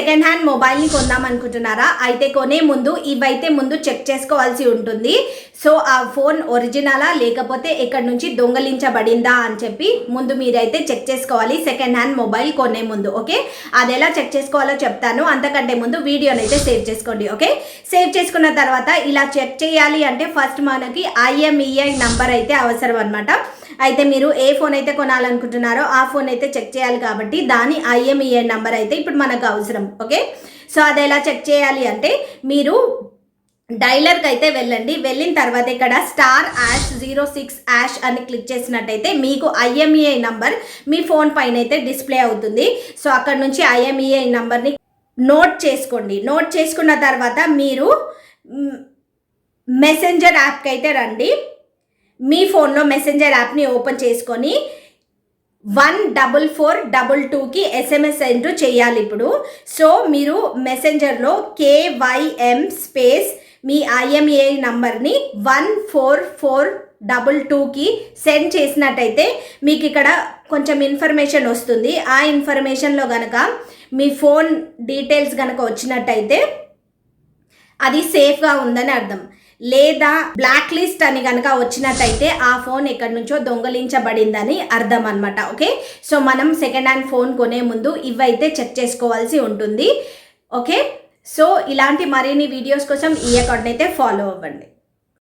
Second hand మొబైల్ని కొందాం అనుకుంటున్నారా? అయితే కొనే ముందు ఇవైతే ముందు చెక్ చేసుకోవాల్సి ఉంటుంది. సో ఆ ఫోన్ ఒరిజినలా లేకపోతే ఎక్కడి నుంచి దొంగలించబడిందా అని చెప్పి ముందు మీరైతే చెక్ చేసుకోవాలి సెకండ్ హ్యాండ్ మొబైల్ కొనే ముందు. ఓకే, అది ఎలా చెక్ చేసుకోవాలో చెప్తాను. అంతకంటే ముందు వీడియోని అయితే సేవ్ చేసుకోండి. ఓకే, సేవ్ చేసుకున్న తర్వాత ఇలా చెక్ చేయాలి అంటే ఫస్ట్ మనకి IMEI నంబర్ అయితే అవసరం అనమాట. అయితే మీరు ఏ ఫోన్ అయితే కొనాలనుకుంటున్నారో ఆ ఫోన్ అయితే చెక్ చేయాలి కాబట్టి దాని IMEI నంబర్ అయితే ఇప్పుడు మనకు అవసరం. ఓకే, సో అది ఎలా చెక్ చేయాలి అంటే మీరు డైలర్కి అయితే వెళ్ళండి. వెళ్ళిన తర్వాత ఇక్కడ *#06# అని క్లిక్ చేసినట్టయితే మీకు IMEI నంబర్ మీ ఫోన్ పైన అయితే డిస్ప్లే అవుతుంది. సో అక్కడ నుంచి IMEI నంబర్ని నోట్ చేసుకోండి. నోట్ చేసుకున్న తర్వాత మీరు మెసెంజర్ యాప్కి అయితే రండి. మీ ఫోన్లో మెసెంజర్ యాప్ని ఓపెన్ చేసుకొని 14422కి SMS సెండ్ చేయాలి ఇప్పుడు. సో మీరు మెసెంజర్లో KYM స్పేస్ మీ IMEI నంబర్ని 14422కి సెండ్ చేసినట్టయితే మీకు ఇక్కడ కొంచెం ఇన్ఫర్మేషన్ వస్తుంది. ఆ ఇన్ఫర్మేషన్లో కనుక మీ ఫోన్ డీటెయిల్స్ కనుక వచ్చినట్టయితే అది సేఫ్గా ఉందని అర్థం. లేదా బ్లాక్ లిస్ట్ అని కనుక వచ్చినట్టయితే ఆ ఫోన్ ఎక్కడి నుంచో దొంగలించబడిందని అర్థం అనమాట. ఓకే, సో మనం సెకండ్ హ్యాండ్ ఫోన్ కొనే ముందు ఇవైతే చెక్ చేసుకోవాల్సి ఉంటుంది. ఓకే, సో ఇలాంటి మరిన్ని వీడియోస్ కోసం ఈ అకౌంట్ని అయితే ఫాలో అవ్వండి.